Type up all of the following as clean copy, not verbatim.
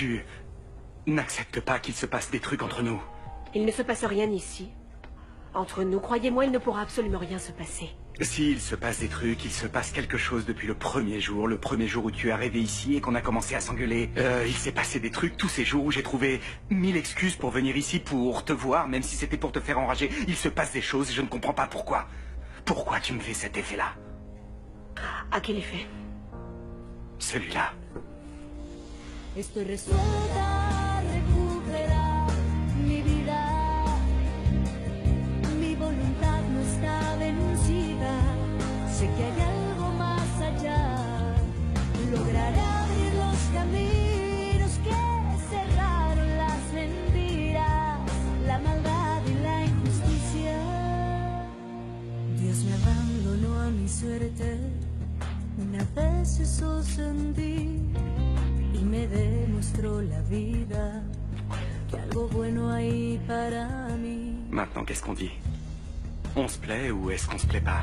Tu n'acceptes pas qu'il se passe des trucs entre nous. Il ne se passe rien ici. Entre nous, croyez-moi, il ne pourra absolument rien se passer. S'il se passe des trucs, il se passe quelque chose depuis le premier jour où tu es arrivé ici et qu'on a commencé à s'engueuler. Il s'est passé des trucs tous ces jours où j'ai trouvé 1000 excuses pour venir ici pour te voir, même si c'était pour te faire enrager. Il se passe des choses et je ne comprends pas pourquoi. Pourquoi tu me fais cet effet-là? À quel effet? Celui-là. Estoy resuelta a recuperar mi vida. Mi voluntad no está vencida. Sé que hay algo más allá. Lograré abrir los caminos que cerraron las mentiras, la maldad y la injusticia. Dios me abandonó a mi suerte. Una vez eso sentí. Y me demostró la vida que algo bueno hay para mí. Maintenant, qu'est-ce qu'on dit? On se plaît ou est-ce qu'on se plaît pas?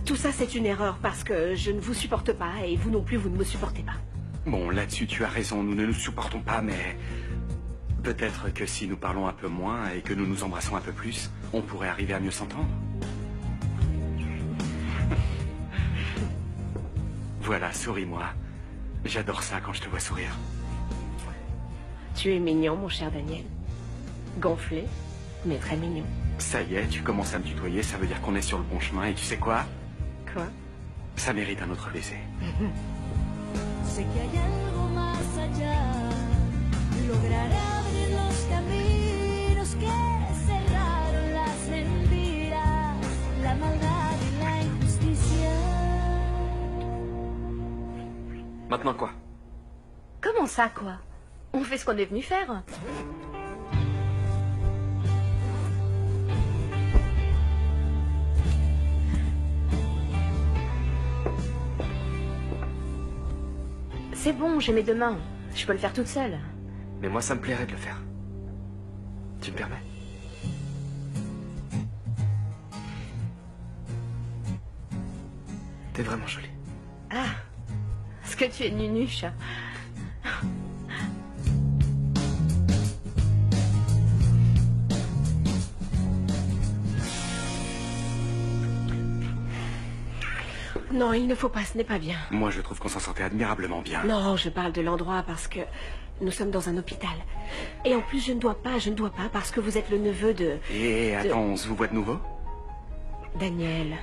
Tout ça, c'est une erreur parce que je ne vous supporte pas et vous non plus, vous ne me supportez pas. Bon, là-dessus, tu as raison, nous ne nous supportons pas, mais... Peut-être que si nous parlons un peu moins et que nous nous embrassons un peu plus, on pourrait arriver à mieux s'entendre. Voilà, souris-moi. J'adore ça quand je te vois sourire. Tu es mignon, mon cher Daniel. Gonflé, mais très mignon. Ça y est, tu commences à me tutoyer, ça veut dire qu'on est sur le bon chemin, et tu sais quoi? Quoi? Ça mérite un autre baiser. Sé que hay algo más allá. Lograré abrir los caminos que cerraron las mentiras, la maldad y la injusticia. Maintenant quoi? Comment ça, quoi? On fait ce qu'on est venu faire. C'est bon, j'ai mes deux mains. Je peux le faire toute seule. Mais moi ça me plairait de le faire. Tu me permets? T'es vraiment jolie. Ah, est-ce que tu es nunuche? Non, il ne faut pas, ce n'est pas bien. Moi, je trouve qu'on s'en sortait admirablement bien. Non, je parle de l'endroit parce que nous sommes dans un hôpital. Et en plus, je ne dois pas, parce que vous êtes le neveu de... Et attends, on se vous voit de nouveau? Daniel.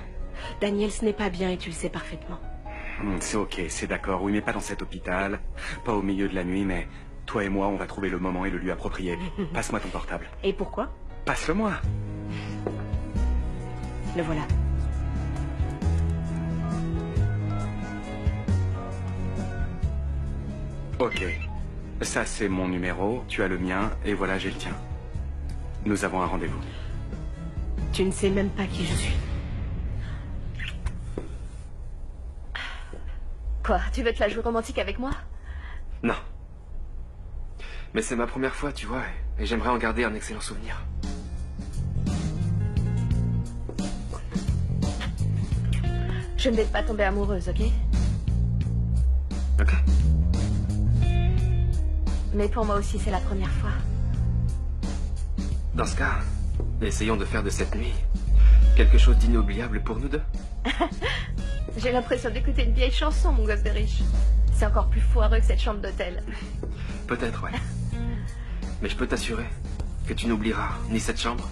Daniel, ce n'est pas bien et tu le sais parfaitement. C'est ok, c'est d'accord, oui, mais pas dans cet hôpital, pas au milieu de la nuit, mais toi et moi, on va trouver le moment et le lieu approprié. Passe-moi ton portable. Et pourquoi? Passe-le-moi. Le voilà. Ok. Ça, c'est mon numéro, tu as le mien, et voilà, j'ai le tien. Nous avons un rendez-vous. Tu ne sais même pas qui je suis. Quoi, tu veux te la jouer romantique avec moi? Non. Mais c'est ma première fois, tu vois, et j'aimerais en garder un excellent souvenir. Je ne vais pas tomber amoureuse, ok? Ok. Mais pour moi aussi, c'est la première fois. Dans ce cas, essayons de faire de cette nuit quelque chose d'inoubliable pour nous deux. J'ai l'impression d'écouter une vieille chanson, mon gosse de riche. C'est encore plus foireux que cette chambre d'hôtel. Peut-être, ouais. Mais je peux t'assurer que tu n'oublieras ni cette chambre,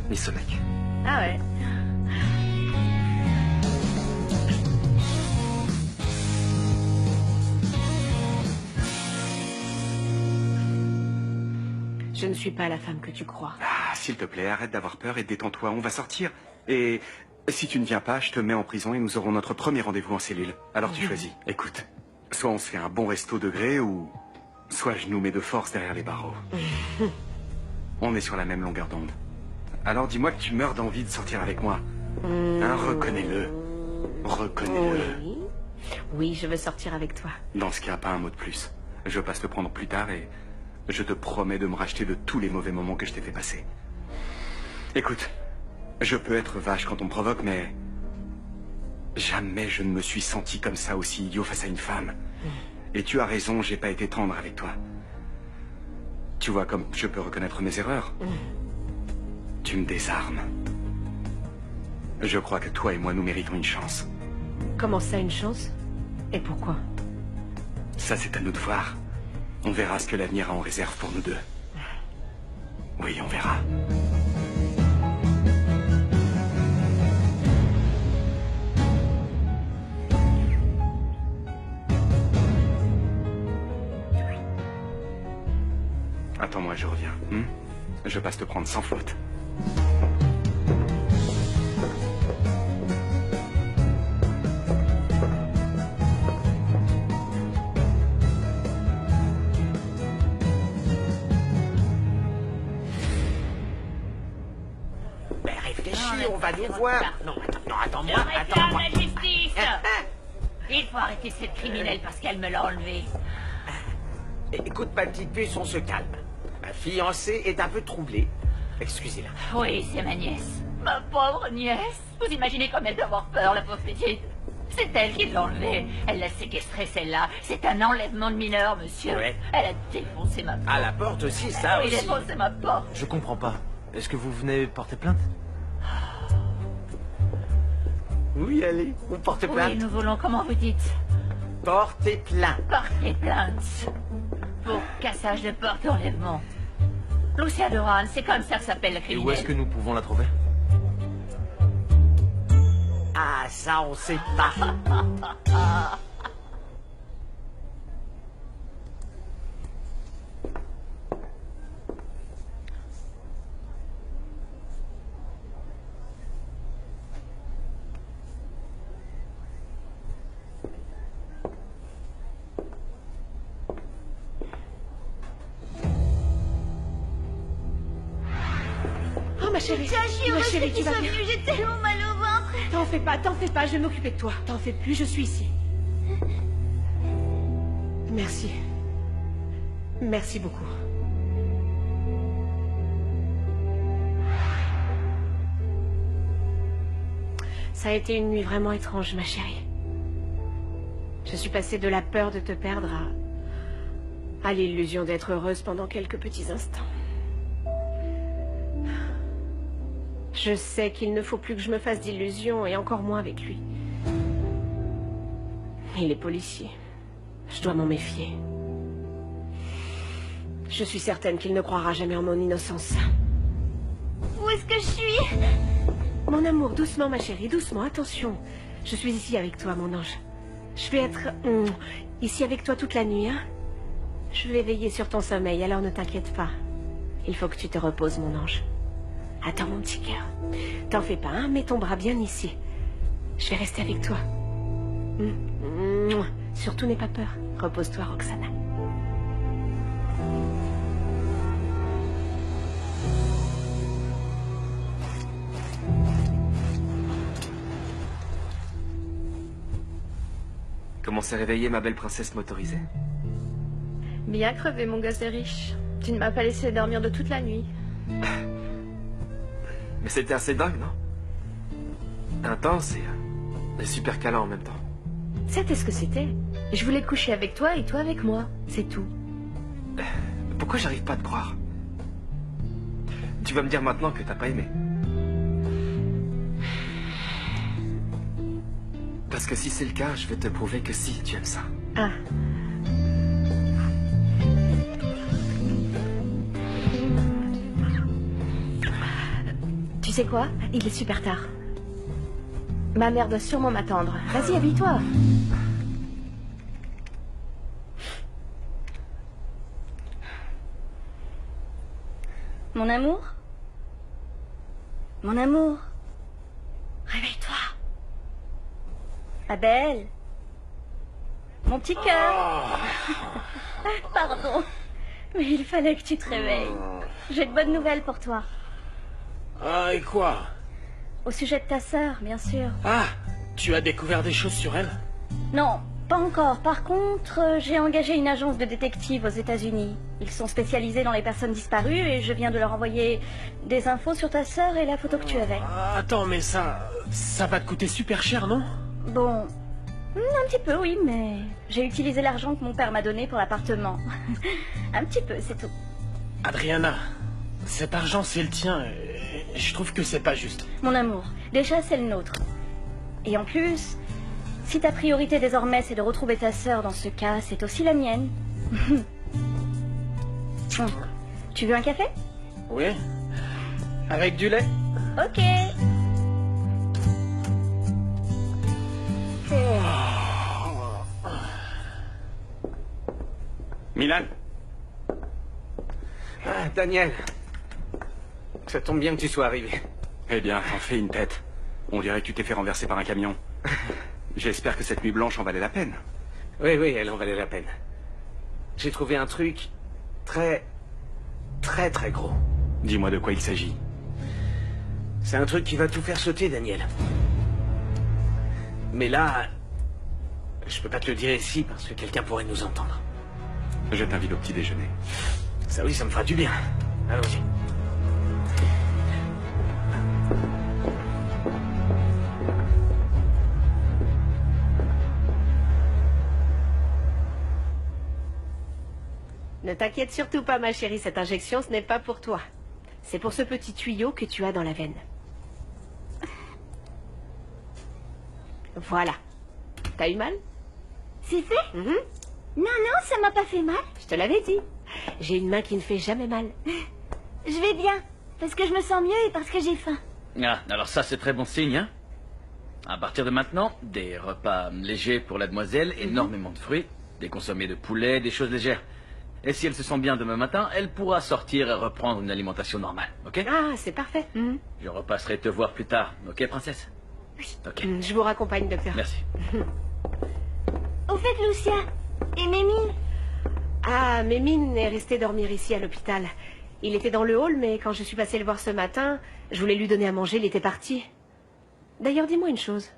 ni ce mec. Ah ouais? Je ne suis pas la femme que tu crois. Ah, s'il te plaît, arrête d'avoir peur et détends-toi, on va sortir. Et si tu ne viens pas, je te mets en prison et nous aurons notre premier rendez-vous en cellule. Alors tu choisis. Écoute, soit on se fait un bon resto de gré ou... soit je nous mets de force derrière les barreaux. On est sur la même longueur d'onde. Alors dis-moi que tu meurs d'envie de sortir avec moi. Hein, reconnais-le. Reconnais-le. Oui. Oui, je veux sortir avec toi. Dans ce cas, pas un mot de plus. Je passe te prendre plus tard et je te promets de me racheter de tous les mauvais moments que je t'ai fait passer. Écoute, je peux être vache quand on me provoque, mais... jamais je ne me suis senti comme ça aussi idiot face à une femme. Et tu as raison, j'ai pas été tendre avec toi. Tu vois, comme je peux reconnaître mes erreurs. Tu me désarmes. Je crois que toi et moi, nous méritons une chance. Comment ça, une chance? Et pourquoi? Ça, c'est à nous de voir. On verra ce que l'avenir a en réserve pour nous deux. Oui, on verra. Attends-moi, je reviens. Je passe te prendre sans faute. Ben réfléchis, on va nous voir. Non, attends-moi, Je réclame attends-moi. la justice. Il faut arrêter cette criminelle parce qu'elle me l'a enlevée. Écoute, ma petite puce, on se calme. Ma fiancée est un peu troublée. Excusez-la. Oui, c'est ma nièce. Ma pauvre nièce. Vous imaginez comme elle doit avoir peur, la pauvre petite. C'est elle qui l'a enlevée. Elle l'a séquestrée, celle-là. C'est un enlèvement de mineur, monsieur. Ouais. Elle a défoncé ma porte. À la porte aussi, ça Oui, aussi. défoncé ma porte. Je comprends pas. Est-ce que vous venez porter plainte? Oui, allez, vous portez plainte. Oui, nous voulons, comment vous dites? Portez plainte. Porter plainte. Pour cassage de porte d'enlèvement. Lucia Doran, c'est comme ça que s'appelle la Et criminelle. où est-ce que nous pouvons la trouver? Ah, ça, on sait pas. Oh, ma chérie. Ma chérie, tu vas bien? J'ai tellement mal au ventre. T'en fais pas, je vais m'occuper de toi. T'en fais plus, je suis ici. Merci. Merci beaucoup. Ça a été une nuit vraiment étrange, ma chérie. Je suis passée de la peur de te perdre à l'illusion d'être heureuse pendant quelques petits instants. Je sais qu'il ne faut plus que je me fasse d'illusions, et encore moins avec lui. Il est policier. Je dois m'en méfier. Je suis certaine qu'il ne croira jamais en mon innocence. Où est-ce que je suis? Mon amour, doucement, ma chérie, doucement, attention. Je suis ici avec toi, mon ange. Je vais être ici avec toi toute la nuit, hein? Je vais veiller sur ton sommeil, alors ne t'inquiète pas. Il faut que tu te reposes, mon ange. Attends, mon petit cœur. T'en fais pas, hein? Mets ton bras bien ici. Je vais rester avec toi. Surtout n'aie pas peur. Repose-toi, Roxana. Comment s'est réveillée ma belle princesse motorisée? Bien crevé, mon gosse de riche. Tu ne m'as pas laissé dormir de toute la nuit. Mais c'était assez dingue, non? Intense et super câlin en même temps. C'était ce que c'était. Je voulais coucher avec toi et toi avec moi. C'est tout. Pourquoi j'arrive pas à te croire? Tu vas me dire maintenant que t'as pas aimé. Parce que si c'est le cas, je vais te prouver que si, tu aimes ça. Ah. Tu sais quoi? Il est super tard. Ma mère doit sûrement m'attendre. Vas-y, habille-toi. Mon amour? Mon amour? Réveille-toi. Ma belle? Mon petit cœur? Pardon, mais il fallait que tu te réveilles. J'ai de bonnes nouvelles pour toi. Ah, et quoi? Au sujet de ta sœur, bien sûr. Ah, tu as découvert des choses sur elle? Non, pas encore. Par contre, j'ai engagé une agence de détectives aux États-Unis. Ils sont spécialisés dans les personnes disparues et je viens de leur envoyer des infos sur ta sœur et la photo que tu avais. Ah, attends, mais ça va te coûter super cher, non? Bon, Un petit peu, oui, mais j'ai utilisé l'argent que mon père m'a donné pour l'appartement. Un petit peu, c'est tout. Adriana, cet argent, c'est le tien. Et je trouve que c'est pas juste. Mon amour, déjà c'est le nôtre. Et en plus, si ta priorité désormais c'est de retrouver ta sœur dans ce cas, c'est aussi la mienne. Tu veux un café? Oui. Avec du lait? Ok. Milan? Ah, Daniel. Ça tombe bien que tu sois arrivé. Eh bien, t'en fais une tête. On dirait que tu t'es fait renverser par un camion. J'espère que cette nuit blanche en valait la peine. Oui, elle en valait la peine. J'ai trouvé un truc très gros. Dis-moi de quoi il s'agit. C'est un truc qui va tout faire sauter, Daniel. Mais là, je peux pas te le dire ici parce que quelqu'un pourrait nous entendre. Je t'invite au petit déjeuner. Ça oui, ça me fera du bien. Allons-y. Ne t'inquiète surtout pas, ma chérie, cette injection, ce n'est pas pour toi. C'est pour ce petit tuyau que tu as dans la veine. Voilà. T'as eu mal? C'est fait? Non, ça m'a pas fait mal. Je te l'avais dit. J'ai une main qui ne fait jamais mal. Je vais bien, parce que je me sens mieux et parce que j'ai faim. Ah, alors ça c'est très bon signe, hein. À partir de maintenant, des repas légers pour la demoiselle, énormément de fruits, des consommés de poulet, des choses légères. Et si elle se sent bien demain matin, elle pourra sortir et reprendre une alimentation normale, ok? Ah, c'est parfait. Je repasserai te voir plus tard, ok, princesse? Oui. Ok. Je vous raccompagne, docteur. Merci. Au fait, Lucia, et Mémine? Ah, Mémine est restée dormir ici à l'hôpital. Il était dans le hall, mais quand je suis passée le voir ce matin, je voulais lui donner à manger, il était parti. D'ailleurs, dis-moi une chose.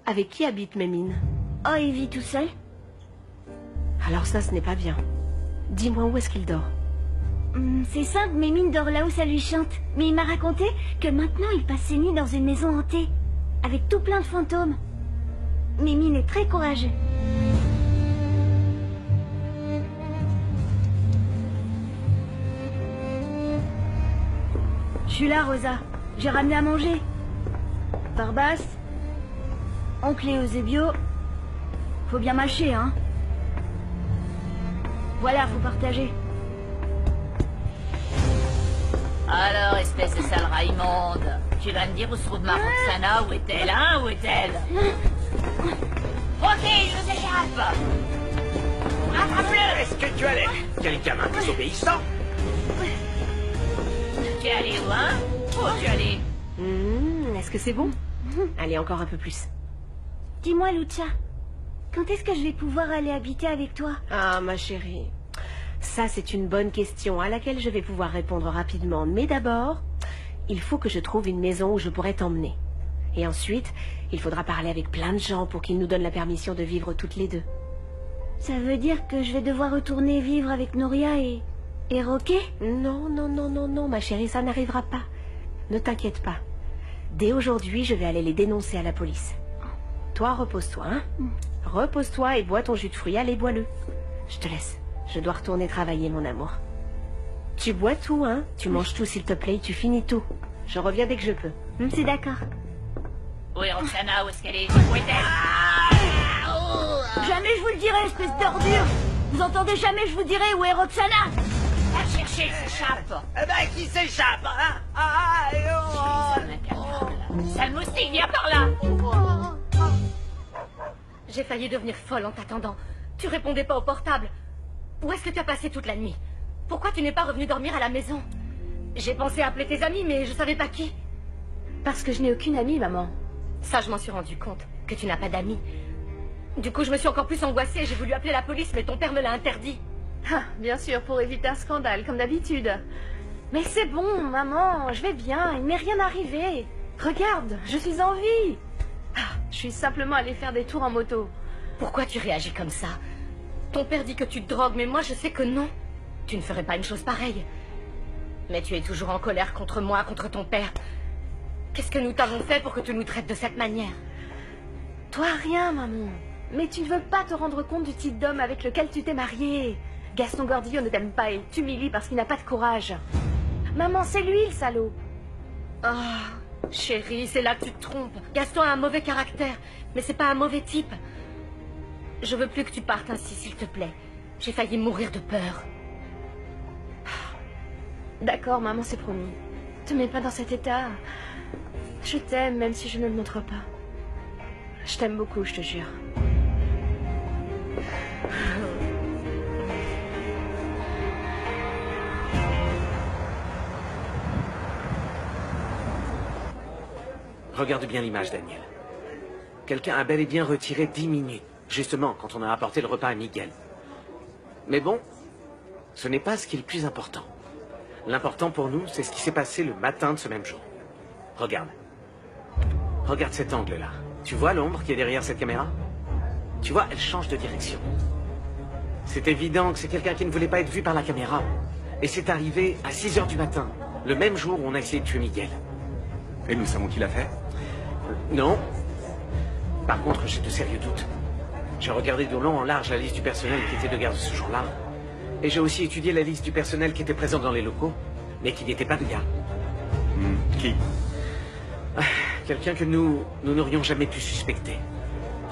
Avec qui habite Mémine? Oh, il vit tout seul? Alors ça, ce n'est pas bien. Dis-moi où est-ce qu'il dort? C'est simple, Mémine dort là où ça lui chante. Mais il m'a raconté que maintenant il passe ses nuits dans une maison hantée, avec tout plein de fantômes. Mémine est très courageux. Je suis là, Rosa. J'ai ramené à manger. Barbasse, oncle et Eusebio. Faut bien mâcher, hein. Voilà, faut partager. Alors, espèce de sale immonde, tu vas me dire où se trouve ma Roxana? Où est-elle, hein? Où est-elle? Ok, je nous échappe! Rattrape-le! Est-ce que tu as l'air quel gamin désobéissant? Tu es allé où, hein? Où tu es allé? Est-ce que c'est bon? Allez, encore un peu plus. Dis-moi, Lucia, quand est-ce que je vais pouvoir aller habiter avec toi? Ah, ma chérie, ça c'est une bonne question à laquelle je vais pouvoir répondre rapidement. Mais d'abord, il faut que je trouve une maison où je pourrais t'emmener. Et ensuite, il faudra parler avec plein de gens pour qu'ils nous donnent la permission de vivre toutes les deux. Ça veut dire que je vais devoir retourner vivre avec Noria et Roquet? Non, ma chérie, ça n'arrivera pas. Ne t'inquiète pas. Dès aujourd'hui, je vais aller les dénoncer à la police. Toi, repose-toi, hein? Repose-toi et bois ton jus de fruits. Allez, bois-le. Je te laisse. Je dois retourner travailler, mon amour. Tu bois tout, hein? Tu manges tout, s'il te plaît, et tu finis tout. Je reviens dès que je peux. C'est d'accord. Où est Roxana? Où est-ce qu'elle est? Où est-elle? Jamais je vous le dirai, espèce d'ordure! Vous entendez, jamais je vous dirai où est Roxana! Va chercher, elle s'échappe! Qui s'échappe, hein? Sale moustique, viens par là! J'ai failli devenir folle en t'attendant. Tu répondais pas au portable. Où est-ce que tu as passé toute la nuit? Pourquoi tu n'es pas revenu dormir à la maison? J'ai pensé appeler tes amis, mais je savais pas qui. Parce que je n'ai aucune amie, maman. Ça, je m'en suis rendu compte, que tu n'as pas d'amis. Du coup, je me suis encore plus angoissée. J'ai voulu appeler la police, mais ton père me l'a interdit. Ah, bien sûr, pour éviter un scandale, comme d'habitude. Mais c'est bon, maman, je vais bien, il m'est rien arrivé. Regarde, je suis en vie. Ah, je suis simplement allée faire des tours en moto. Pourquoi tu réagis comme ça? Ton père dit que tu te drogues, mais moi je sais que non. Tu ne ferais pas une chose pareille. Mais tu es toujours en colère contre moi, contre ton père. Qu'est-ce que nous t'avons fait pour que tu nous traites de cette manière? Toi, rien, maman. Mais tu ne veux pas te rendre compte du type d'homme avec lequel tu t'es marié. Gaston Gordillo ne t'aime pas et t'humilie parce qu'il n'a pas de courage. Maman, c'est lui le salaud. Oh, chérie, c'est là que tu te trompes. Gaston a un mauvais caractère, mais c'est pas un mauvais type. Je veux plus que tu partes ainsi, s'il te plaît. J'ai failli mourir de peur. D'accord, maman, c'est promis. Te mets pas dans cet état. Je t'aime, même si je ne le montre pas. Je t'aime beaucoup, je te jure. Regarde bien l'image, Daniel. Quelqu'un a bel et bien retiré 10 minutes, justement quand on a apporté le repas à Miguel. Mais bon, ce n'est pas ce qui est le plus important. L'important pour nous, c'est ce qui s'est passé le matin de ce même jour. Regarde. Regarde cet angle-là. Tu vois l'ombre qui est derrière cette caméra? Tu vois, elle change de direction. C'est évident que c'est quelqu'un qui ne voulait pas être vu par la caméra. Et c'est arrivé à 6 h du matin, le même jour où on a essayé de tuer Miguel. Et nous savons qui l'a fait? Non. Par contre, j'ai de sérieux doutes. J'ai regardé de long en large la liste du personnel qui était de garde ce jour-là. Et j'ai aussi étudié la liste du personnel qui était présent dans les locaux, mais qui n'était pas de gars. Qui? Quelqu'un que nous n'aurions jamais pu suspecter.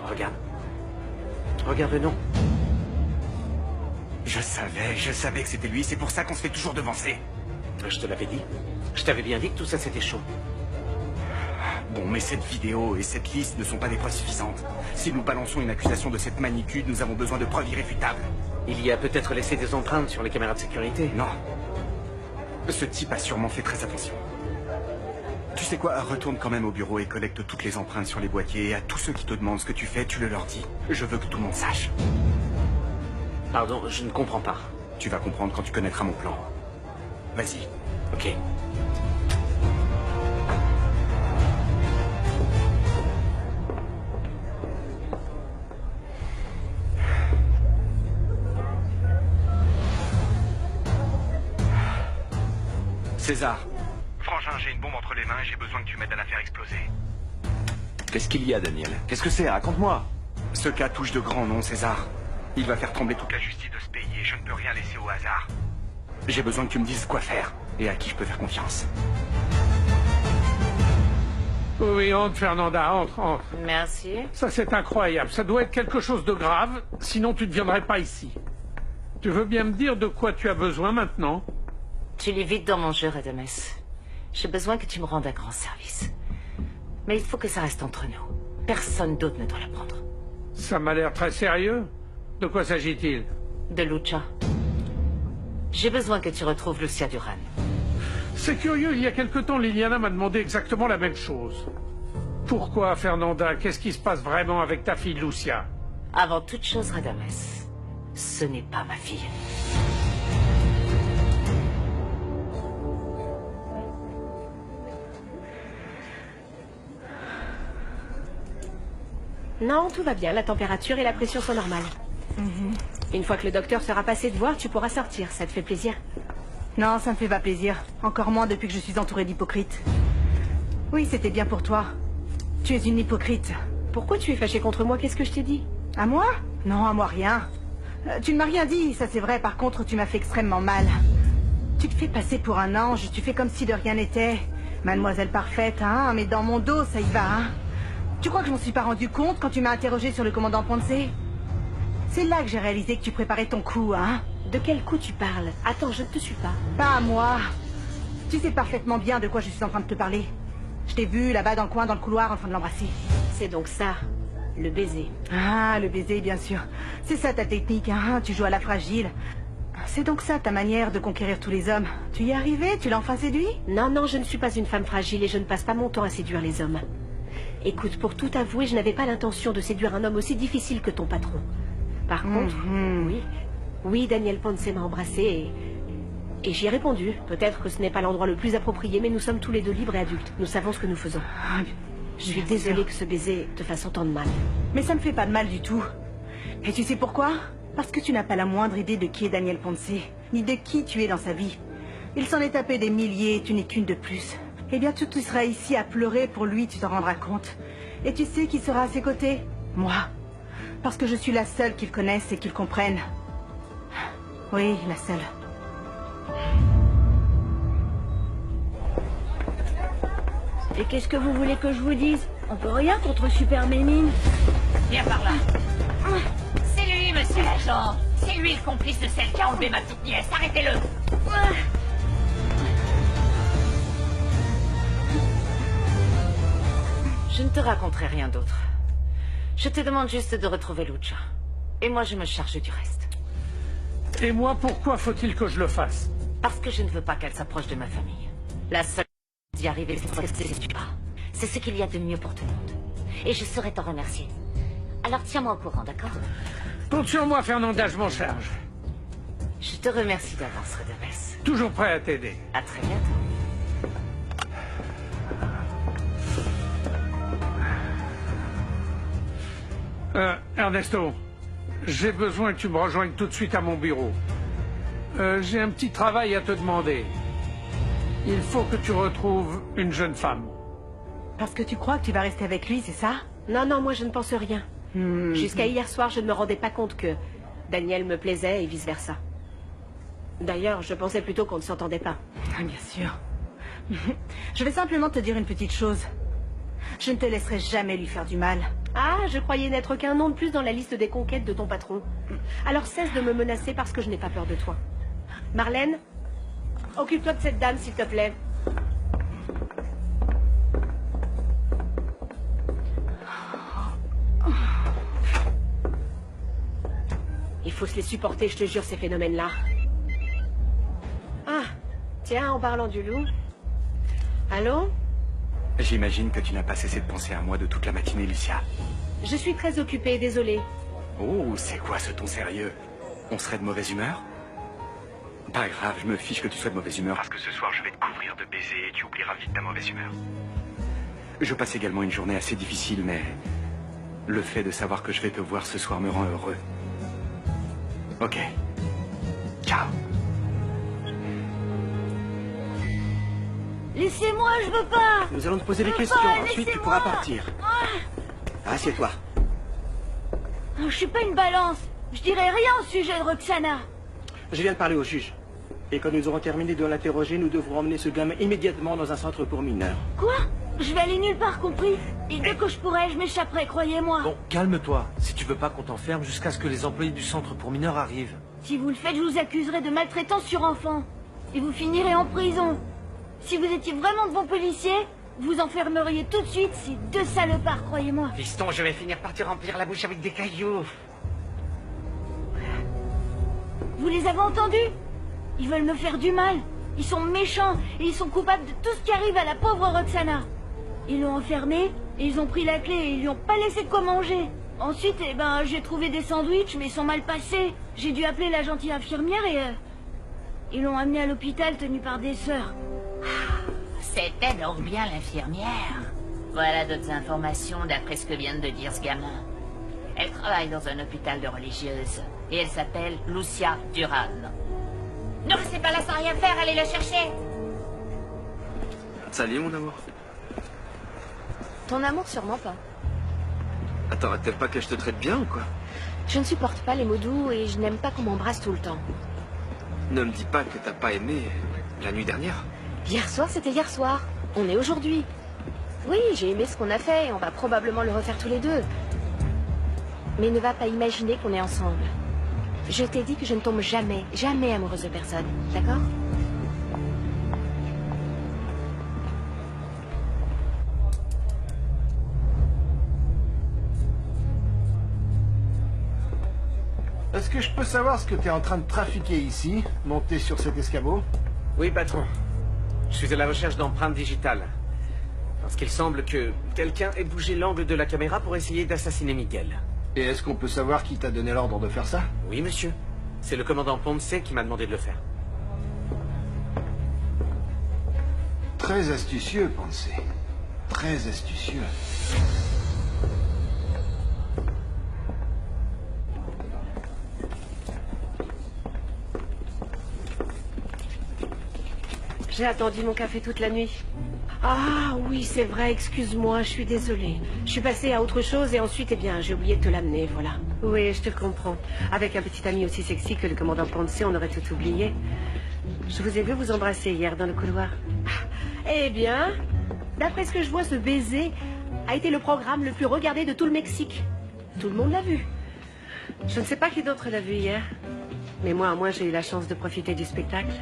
Regarde. Regarde le nom. Je savais que c'était lui, c'est pour ça qu'on se fait toujours devancer. Je te l'avais dit. Je t'avais bien dit que tout ça c'était chaud. Bon, mais cette vidéo et cette liste ne sont pas des preuves suffisantes. Si nous balançons une accusation de cette magnitude, nous avons besoin de preuves irréfutables. Il y a peut-être laissé des empreintes sur les caméras de sécurité. Non. Ce type a sûrement fait très attention. Tu sais quoi, retourne quand même au bureau et collecte toutes les empreintes sur les boîtiers. Et à tous ceux qui te demandent ce que tu fais, tu le leur dis. Je veux que tout le monde sache. Pardon, je ne comprends pas. Tu vas comprendre quand tu connaîtras mon plan. Vas-y. Ok. César. Frangin, j'ai une bombe entre les mains et j'ai besoin que tu m'aides à la faire exploser. Qu'est-ce qu'il y a, Daniel? Qu'est-ce que c'est? Raconte-moi. Ce cas touche de grands noms, César. Il va faire trembler toute la justice de ce pays et je ne peux rien laisser au hasard. J'ai besoin que tu me dises quoi faire et à qui je peux faire confiance. Oui, entre, Fernanda, entre. Merci. Ça, c'est incroyable. Ça doit être quelque chose de grave, sinon tu ne viendrais pas ici. Tu veux bien me dire de quoi tu as besoin maintenant? Tu lis vite dans mon jeu, Radames. J'ai besoin que tu me rendes un grand service. Mais il faut que ça reste entre nous. Personne d'autre ne doit l'apprendre. Ça m'a l'air très sérieux. De quoi s'agit-il? De Lucha. J'ai besoin que tu retrouves Lucia Duran. C'est curieux, il y a quelque temps, Liliana m'a demandé exactement la même chose. Pourquoi, Fernanda? Qu'est-ce qui se passe vraiment avec ta fille Lucia? Avant toute chose, Radames, ce n'est pas ma fille. Non, tout va bien. La température et la pression sont normales. Une fois que le docteur sera passé te voir, tu pourras sortir. Ça te fait plaisir? Non, ça me fait pas plaisir. Encore moins depuis que je suis entourée d'hypocrites. Oui, c'était bien pour toi. Tu es une hypocrite. Pourquoi tu es fâchée contre moi? Qu'est-ce que je t'ai dit? À moi? Non, à moi rien. Tu ne m'as rien dit, ça c'est vrai. Par contre, tu m'as fait extrêmement mal. Tu te fais passer pour un ange, tu fais comme si de rien n'était. Mademoiselle parfaite, hein, mais dans mon dos, ça y va, hein. Tu crois que je m'en suis pas rendu compte quand tu m'as interrogé sur le commandant Ponce? C'est là que j'ai réalisé que tu préparais ton coup, hein. De quel coup tu parles? Attends, je ne te suis pas. Pas à moi. Tu sais parfaitement bien de quoi je suis en train de te parler. Je t'ai vu là-bas dans le coin, dans le couloir, en train de l'embrasser. C'est donc ça, le baiser. Ah, le baiser, bien sûr. C'est ça ta technique, hein. Tu joues à la fragile. C'est donc ça ta manière de conquérir tous les hommes. Tu y es arrivé? Tu l'as enfin séduit? Non, non, je ne suis pas une femme fragile et je ne passe pas mon temps à séduire les hommes. Écoute, pour tout avouer, je n'avais pas l'intention de séduire un homme aussi difficile que ton patron. Par contre, oui, Daniel Ponce m'a embrassé et j'y ai répondu. Peut-être que ce n'est pas l'endroit le plus approprié, mais nous sommes tous les deux libres et adultes. Nous savons ce que nous faisons. Je suis désolée que ce baiser te fasse autant de mal. Mais ça me fait pas de mal du tout. Et tu sais pourquoi? Parce que tu n'as pas la moindre idée de qui est Daniel Ponce, ni de qui tu es dans sa vie. Il s'en est tapé des milliers, tu n'es qu'une de plus. Et bientôt tu seras ici à pleurer pour lui, tu t'en rendras compte. Et tu sais qui sera à ses côtés? Moi. Parce que je suis la seule qu'ils connaissent et qu'ils comprennent. Oui, la seule. Et qu'est-ce que vous voulez que je vous dise? On peut rien contre Super Mémine. Viens par là. C'est lui, monsieur l'agent. C'est lui le complice de celle qui a enlevé ma petite nièce. Arrêtez-le. Je ne te raconterai rien d'autre. Je te demande juste de retrouver Lucha. Et moi, je me charge du reste. Et moi, pourquoi faut-il que je le fasse? Parce que je ne veux pas qu'elle s'approche de ma famille. La seule chose d'y arriver, c'est pas. C'est ce qu'il y a de mieux pour tout le monde. Et je saurais t'en remercier. Alors tiens-moi au courant, d'accord? Compte sur moi, Fernanda, je m'en charge. Je te remercie d'avance, Radames. Toujours prêt à t'aider. À très bientôt. Ernesto, j'ai besoin que tu me rejoignes tout de suite à mon bureau. J'ai un petit travail à te demander. Il faut que tu retrouves une jeune femme. Parce que tu crois que tu vas rester avec lui, c'est ça? Non, non, moi je ne pense rien. Jusqu'à hier soir, je ne me rendais pas compte que Daniel me plaisait et vice-versa. D'ailleurs, je pensais plutôt qu'on ne s'entendait pas. Ah, bien sûr. Je vais simplement te dire une petite chose. Je ne te laisserai jamais lui faire du mal. Ah, je croyais n'être qu'un nom de plus dans la liste des conquêtes de ton patron. Alors cesse de me menacer parce que je n'ai pas peur de toi. Marlène, occupe-toi de cette dame, s'il te plaît. Il faut se les supporter, je te jure, ces phénomènes-là. Ah, tiens, en parlant du loup. Allô? J'imagine que tu n'as pas cessé de penser à moi de toute la matinée, Lucia. Je suis très occupée, désolée. Oh, c'est quoi ce ton sérieux? On serait de mauvaise humeur? Pas grave, je me fiche que tu sois de mauvaise humeur, parce que ce soir je vais te couvrir de baisers et tu oublieras vite ta mauvaise humeur. Je passe également une journée assez difficile, mais le fait de savoir que je vais te voir ce soir me rend heureux. Ok. Ciao. Laissez-moi, je veux pas. Nous allons te poser des questions, ensuite tu pourras partir. Assieds-toi. Je suis pas une balance. Je dirai rien au sujet de Roxana. Je viens de parler au juge. Et quand nous aurons terminé de l'interroger, nous devrons emmener ce gamin immédiatement dans un centre pour mineurs. Quoi? Je vais aller nulle part, compris? Et dès que je pourrai, je m'échapperai, croyez-moi. Bon, calme-toi. Si tu veux pas qu'on t'enferme jusqu'à ce que les employés du centre pour mineurs arrivent. Si vous le faites, je vous accuserai de maltraitance sur enfant. Et vous finirez en prison. Si vous étiez vraiment de bons policiers, vous enfermeriez tout de suite ces deux salopards, croyez-moi. Fiston, je vais finir par te remplir la bouche avec des cailloux. Vous les avez entendus? Ils veulent me faire du mal. Ils sont méchants et ils sont coupables de tout ce qui arrive à la pauvre Roxana. Ils l'ont enfermée et ils ont pris la clé et ils lui ont pas laissé de quoi manger. Ensuite, j'ai trouvé des sandwichs mais ils sont mal passés. J'ai dû appeler la gentille infirmière et ils l'ont amenée à l'hôpital tenue par des sœurs. C'était donc bien l'infirmière. Voilà d'autres informations d'après ce que vient de dire ce gamin. Elle travaille dans un hôpital de religieuses. Et elle s'appelle Lucia Duran. Ne restez pas là sans rien faire, allez la chercher. Salut mon amour. Ton amour, sûrement pas. Attends, t'aimes pas que je te traite bien ou quoi? Je ne supporte pas les mots doux et je n'aime pas qu'on m'embrasse tout le temps. Ne me dis pas que t'as pas aimé la nuit dernière. Hier soir, c'était hier soir. On est aujourd'hui. Oui, j'ai aimé ce qu'on a fait et on va probablement le refaire tous les deux. Mais ne va pas imaginer qu'on est ensemble. Je t'ai dit que je ne tombe jamais, jamais amoureuse de personne, d'accord? Est-ce que je peux savoir ce que tu es en train de trafiquer ici, monté sur cet escabeau? Oui, patron. Je suis à la recherche d'empreintes digitales. Parce qu'il semble que quelqu'un ait bougé l'angle de la caméra pour essayer d'assassiner Miguel. Et est-ce qu'on peut savoir qui t'a donné l'ordre de faire ça? Oui, monsieur. C'est le commandant Ponce qui m'a demandé de le faire. Très astucieux, Ponce. Très astucieux. J'ai attendu mon café toute la nuit. Ah oui, c'est vrai, excuse-moi, je suis désolée. Je suis passée à autre chose et ensuite, eh bien, j'ai oublié de te l'amener, voilà. Oui, je te comprends. Avec un petit ami aussi sexy que le commandant Ponce, on aurait tout oublié. Je vous ai vu vous embrasser hier dans le couloir. Eh bien, d'après ce que je vois, ce baiser a été le programme le plus regardé de tout le Mexique. Tout le monde l'a vu. Je ne sais pas qui d'autre l'a vu hier. Mais moi, au moins, j'ai eu la chance de profiter du spectacle.